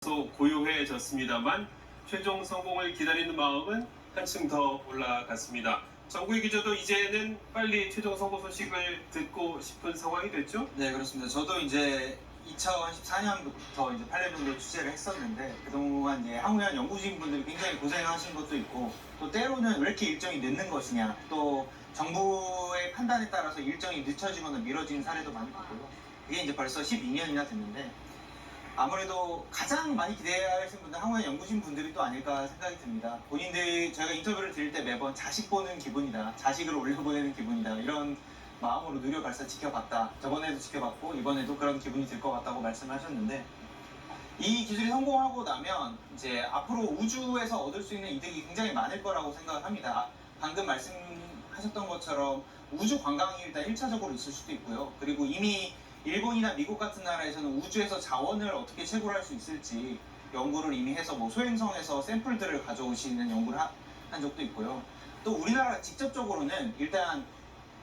고요해졌습니다만 최종 성공을 기다리는 마음은 한층 더 올라갔습니다. 정부의 기조도 이제는 빨리 최종 성공 소식을 듣고 싶은 상황이 됐죠? 네, 그렇습니다. 저도 이제 2014년부터 이제 8년 정도 취재를 했었는데 그동안 이제 항우연 연구진분들이 굉장히 고생하신 것도 있고 또 때로는 왜 이렇게 일정이 늦는 것이냐 또 정부의 판단에 따라서 일정이 늦춰지거나 미뤄지는 사례도 많이 봤고요. 그게 이제 벌써 12년이나 됐는데 아무래도 가장 많이 기대하시는 분들 항우연 연구진 분들이 또 아닐까 생각이 듭니다. 본인들이 저희가 인터뷰를 드릴 때 매번 자식 보는 기분이다, 자식을 올려보내는 기분이다 이런 마음으로 누리호 발사 지켜봤다. 저번에도 지켜봤고 이번에도 그런 기분이 들 것 같다고 말씀하셨는데 이 기술이 성공하고 나면 이제 앞으로 우주에서 얻을 수 있는 이득이 굉장히 많을 거라고 생각을 합니다. 방금 말씀하셨던 것처럼 우주 관광이 일단 1차적으로 있을 수도 있고요. 그리고 이미 일본이나 미국 같은 나라에서는 우주에서 자원을 어떻게 채굴할 수 있을지 연구를 이미 해서 뭐 소행성에서 샘플들을 가져오시는 연구를 한 적도 있고요. 또 우리나라 직접적으로는 일단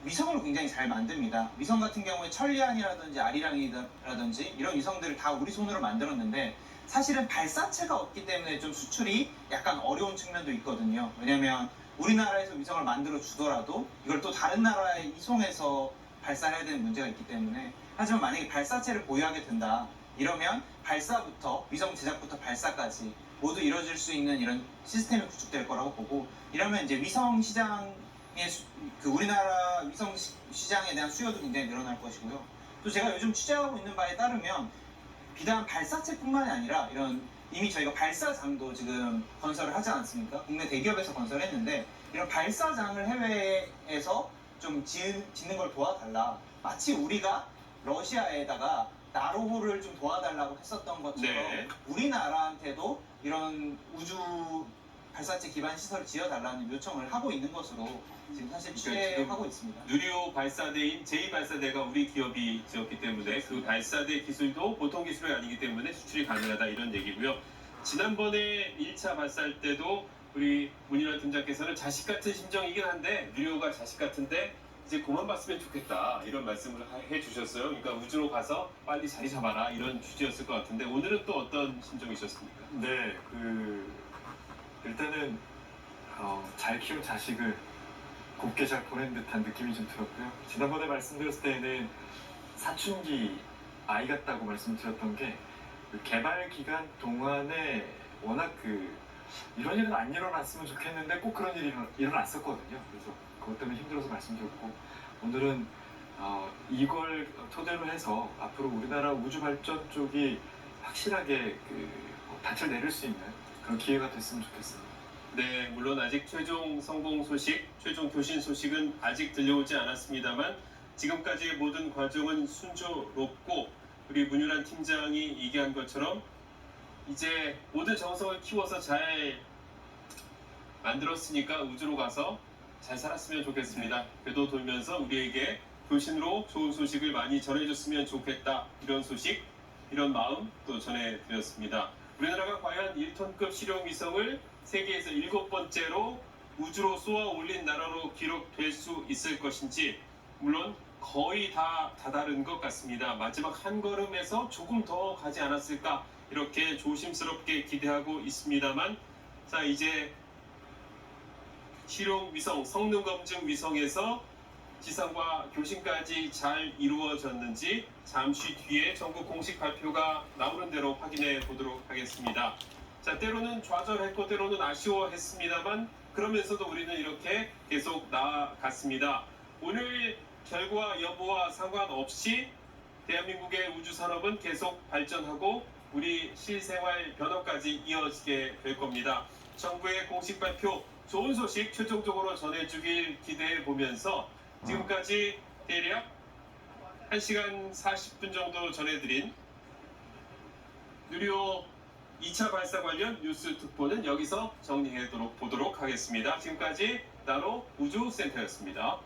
위성을 굉장히 잘 만듭니다. 위성 같은 경우에 천리안이라든지 아리랑이라든지 이런 위성들을 다 우리 손으로 만들었는데 사실은 발사체가 없기 때문에 좀 수출이 약간 어려운 측면도 있거든요. 왜냐면 우리나라에서 위성을 만들어 주더라도 이걸 또 다른 나라에 이송해서 발사해야 되는 문제가 있기 때문에 하지만 만약에 발사체를 보유하게 된다 이러면 발사부터 위성 제작부터 발사까지 모두 이루어질 수 있는 이런 시스템이 구축될 거라고 보고 이러면 이제 위성 시장 그 우리나라 위성 시장에 대한 수요도 굉장히 늘어날 것이고요. 또 제가 요즘 취재하고 있는 바에 따르면 비단 발사체뿐만이 아니라 이런 이미 저희가 발사장도 지금 건설을 하지 않습니까? 국내 대기업에서 건설했는데 이런 발사장을 해외에서 좀 짓는 걸 도와달라. 마치 우리가 러시아에다가 나로호를 좀 도와달라고 했었던 것처럼 네. 우리나라한테도 이런 우주 발사체 기반 시설을 지어달라는 요청을 하고 있는 것으로 지금 사실 취재하고 있습니다. 누리호 발사대인 제2발사대가 우리 기업이 지었기 때문에 그 발사대 기술도 보통 기술이 아니기 때문에 수출이 가능하다 이런 얘기고요. 지난번에 1차 발사할 때도 우리 문인환 팀장께서는 자식 같은 심정이긴 한데 누리호가 자식 같은데 이제 그만 봤으면 좋겠다 이런 말씀을 해주셨어요. 그러니까 우주로 가서 빨리 자리 잡아라 이런 취지였을 것 같은데 오늘은 또 어떤 심정이셨습니까? 네, 일단은 잘 키운 자식을 곱게 잘 보낸 듯한 느낌이 좀 들었고요. 지난번에 말씀드렸을 때는 사춘기 아이 같다고 말씀드렸던 게 그 개발 기간 동안에 워낙 이런 일은 안 일어났으면 좋겠는데 꼭 그런 일이 일어났었거든요. 그래서 그것 때문에 힘들어서 말씀드렸고 오늘은 이걸 토대로 해서 앞으로 우리나라 우주 발전 쪽이 확실하게 닻을 내릴 수 있는 그런 기회가 됐으면 좋겠습니다. 네, 물론 아직 최종 성공 소식, 최종 교신 소식은 아직 들려오지 않았습니다만 지금까지의 모든 과정은 순조롭고 우리 문윤환 팀장이 얘기한 것처럼 이제 모든 정성을 키워서 잘 만들었으니까 우주로 가서 잘 살았으면 좋겠습니다. 궤도 돌면서 우리에게 교신으로 좋은 소식을 많이 전해줬으면 좋겠다. 이런 소식, 이런 마음 또 전해드렸습니다. 우리나라가 과연 1톤급 실용 위성을 세계에서 7번째로 우주로 쏘아 올린 나라로 기록될 수 있을 것인지 물론 거의 다 다다른 것 같습니다. 마지막 한 걸음에서 조금 더 가지 않았을까 이렇게 조심스럽게 기대하고 있습니다만 자 이제 실용 위성 성능 검증 위성에서 지상과 교신까지 잘 이루어졌는지 잠시 뒤에 전국 공식 발표가 나오는 대로 확인해 보도록 하겠습니다. 자, 때로는 좌절했고 때로는 아쉬워했습니다만 그러면서도 우리는 이렇게 계속 나아갔습니다. 오늘 결과 여부와 상관없이 대한민국의 우주 산업은 계속 발전하고 우리 실생활 변화까지 이어지게 될 겁니다. 정부의 공식 발표 좋은 소식 최종적으로 전해주길 기대해 보면서 지금까지 대략 1시간 40분 정도 전해드린 누리호 2차 발사 관련 뉴스 특보는 여기서 정리해 보도록 하겠습니다. 지금까지 나로 우주센터였습니다.